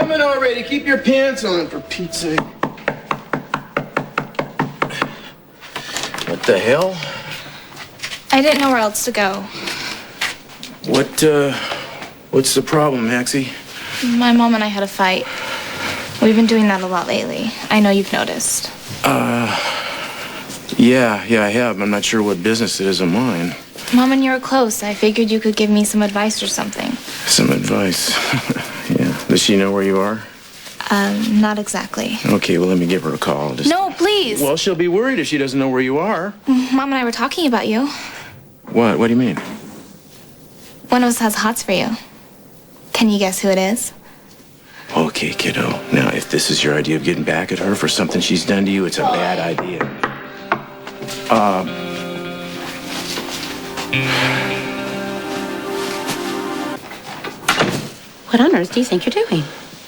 coming already. Keep your pants on, for Pete's sake. What the hell? I didn't know where else to go. What's the problem, Maxie? My mom and I had a fight. We've been doing that a lot lately. I know you've noticed. Yeah, I have. I'm not sure what business it is of mine. Mom and you are close. I figured you could give me some advice or something. Some advice? Yeah. Does she know where you are? Not exactly. Okay, well, let me give her a call. No, please. Well, she'll be worried if she doesn't know where you are. Mom and I were talking about you. What? What do you mean? One of us has hots for you. Can you guess who it is? Okay, kiddo. Now, if this is your idea of getting back at her for something she's done to you, it's a bad idea. What on earth do you think you're doing?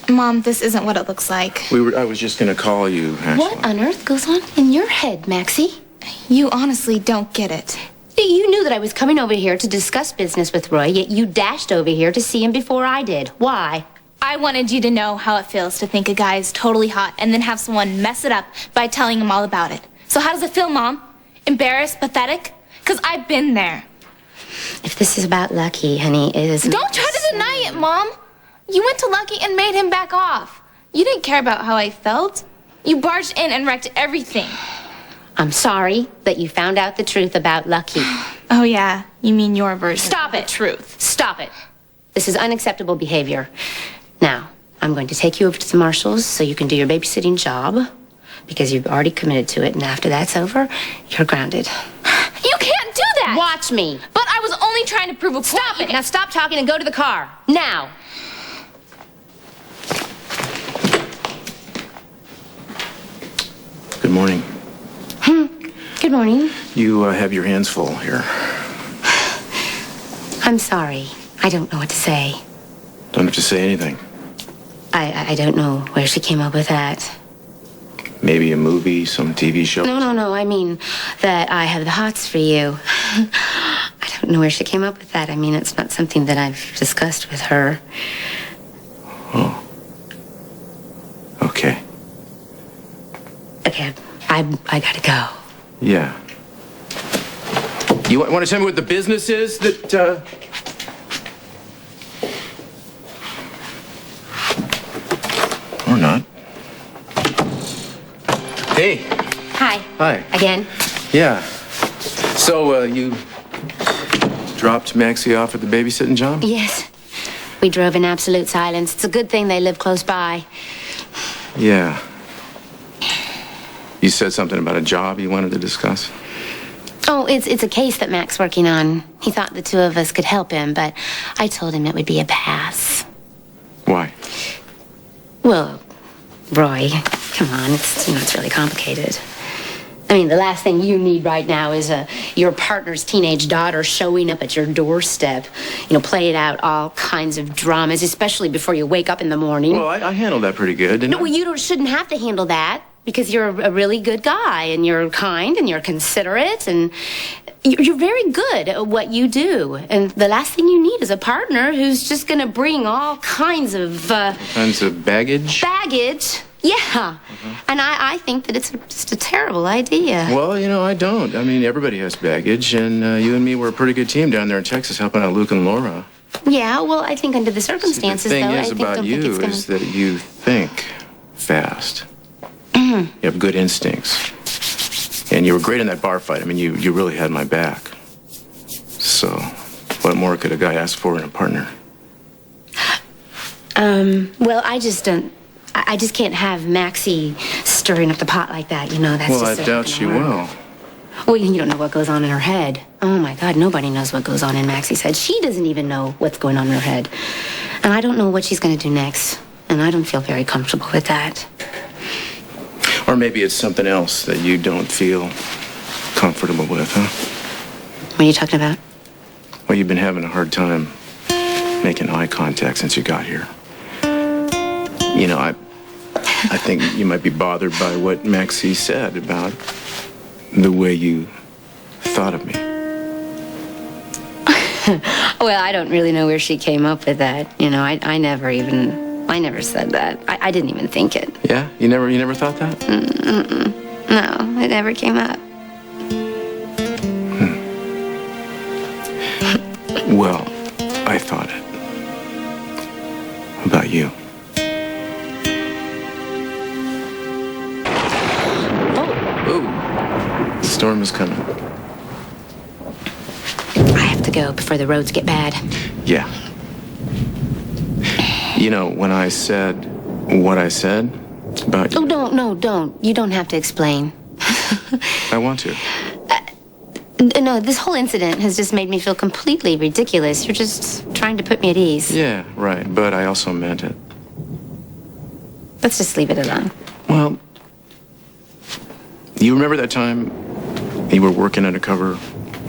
Mom, this isn't what it looks like. I was just gonna call you, actually. What on earth goes on in your head, Maxie? You honestly don't get it. You knew that I was coming over here to discuss business with Roy, yet you dashed over here to see him before I did. Why? I wanted you to know how it feels to think a guy is totally hot and then have someone mess it up by telling him all about it. So how does it feel, Mom? Embarrassed? Pathetic? Because I've been there. If this is about Lucky, honey, it is... Don't try to deny it, Mom. You went to Lucky and made him back off. You didn't care about how I felt. You barged in and wrecked everything. I'm sorry that you found out the truth about Lucky. Oh, yeah. You mean your version. Stop of it. The truth. Stop it. This is unacceptable behavior. Now, I'm going to take you over to the Marshalls so you can do your babysitting job because you've already committed to it, and after that's over, you're grounded. You can't do that! Watch me. But I was only trying to prove a point. Stop it! Now stop talking and go to the car. Now. Good morning. Good morning. You have your hands full here. I'm sorry. I don't know what to say. Don't have to say anything. I don't know where she came up with that. Maybe a movie, some TV show? No. I mean that I have the hots for you. I don't know where she came up with that. I mean, it's not something that I've discussed with her. Oh. Okay. Okay, I gotta go. Yeah. You want to tell me what the business is that, Or not. Hey. Hi. Hi. Again? Yeah. So, you dropped Maxie off at the babysitting job? Yes. We drove in absolute silence. It's a good thing they live close by. Yeah. You said something about a job you wanted to discuss? Oh, it's a case that Mac's working on. He thought the two of us could help him, but I told him it would be a pass. Why? Well, Roy, come on, it's really complicated. I mean, the last thing you need right now is your partner's teenage daughter showing up at your doorstep, playing out all kinds of dramas, especially before you wake up in the morning. Well, I handled that pretty good, didn't I? No, well, you shouldn't have to handle that because you're a really good guy and you're kind and you're considerate and you're very good at what you do. And the last thing you need is a partner who's just going to bring all kinds of... Kinds of baggage? Baggage. Yeah. And I think that it's just a terrible idea. Well, I don't. I mean, everybody has baggage, and you and me were a pretty good team down there in Texas helping out Luke and Laura. Yeah, well, I think under the circumstances, See, the thing though, is I about don't you think it's gonna... is that you think fast. You have good instincts. And you were great in that bar fight. I mean, you really had my back. So, what more could a guy ask for in a partner? Well, I just can't have Maxie stirring up the pot like that, that's Well, just I doubt she will. Well, you don't know what goes on in her head. Oh, my God, nobody knows what goes on in Maxie's head. She doesn't even know what's going on in her head. And I don't know what she's going to do next. And I don't feel very comfortable with that. Or maybe it's something else that you don't feel comfortable with, huh? What are you talking about? Well, you've been having a hard time making eye contact since you got here. I think you might be bothered by what Maxie said about the way you thought of me. Well, I don't really know where she came up with that. I never even I never said that. I didn't even think it. Yeah? You never thought that? No, it never came up. Well, I thought it. About you. Oh, the storm is coming. I have to go before the roads get bad. Yeah. You know, when I said what I said about you... Oh, don't. You don't have to explain. I want to. No, this whole incident has just made me feel completely ridiculous. You're just trying to put me at ease. Yeah, right. But I also meant it. Let's just leave it alone. Well, you remember that time you were working undercover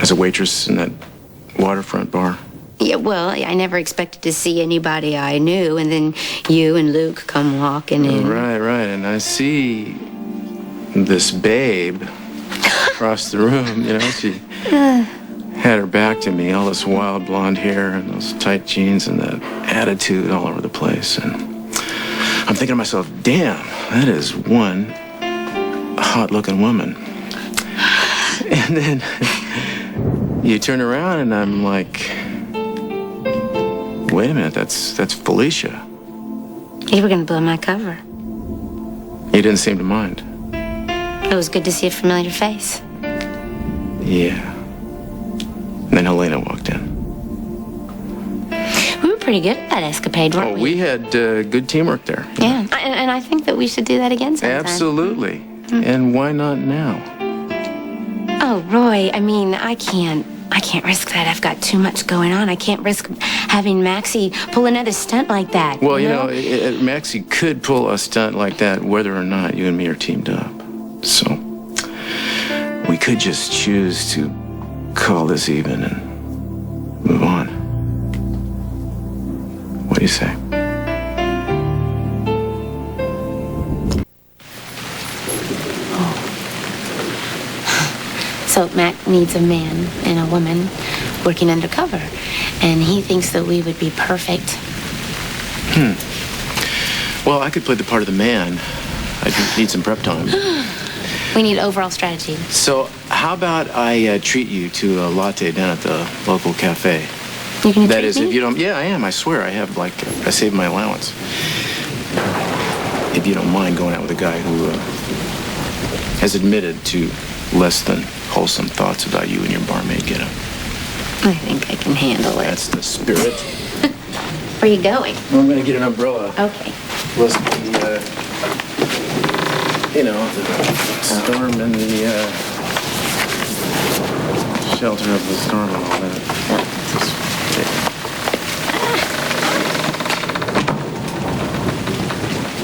as a waitress in that waterfront bar? Yeah, well, I never expected to see anybody I knew, and then you and Luke come walking in. Right. And I see this babe across the room, you know, she had her back to me, all this wild blonde hair and those tight jeans and that attitude all over the place. And I'm thinking to myself, damn, that is one hot-looking woman. And then you turn around and I'm like, wait a minute, that's Felicia. You were going to blow my cover. You didn't seem to mind. It was good to see a familiar face. Yeah. And then Helena walked in. We were pretty good at that escapade, weren't we? We had good teamwork there. Yeah, and I think that we should do that again sometime. Absolutely. And why not now? Oh, Roy, I mean, I can't risk that. I've got too much going on. I can't risk having Maxie pull another stunt like that. Well, you know, Maxie could pull a stunt like that whether or not you and me are teamed up. So we could just choose to call this even and move on. What do you say? So Mac needs a man and a woman working undercover, and he thinks that we would be perfect. Well, I could play the part of the man. I need some prep time. We need overall strategy. So how about I treat you to a latte down at the local cafe? You're gonna That treat is, me? if you don't... Yeah, I am. I swear. I have, I saved my allowance. If you don't mind going out with a guy who has admitted to less than wholesome thoughts about you and your barmaid getup. I think I can handle it. That's the spirit. Where are you going? I'm going to get an umbrella. Okay. Listen to the, the storm and the shelter of the storm and all that.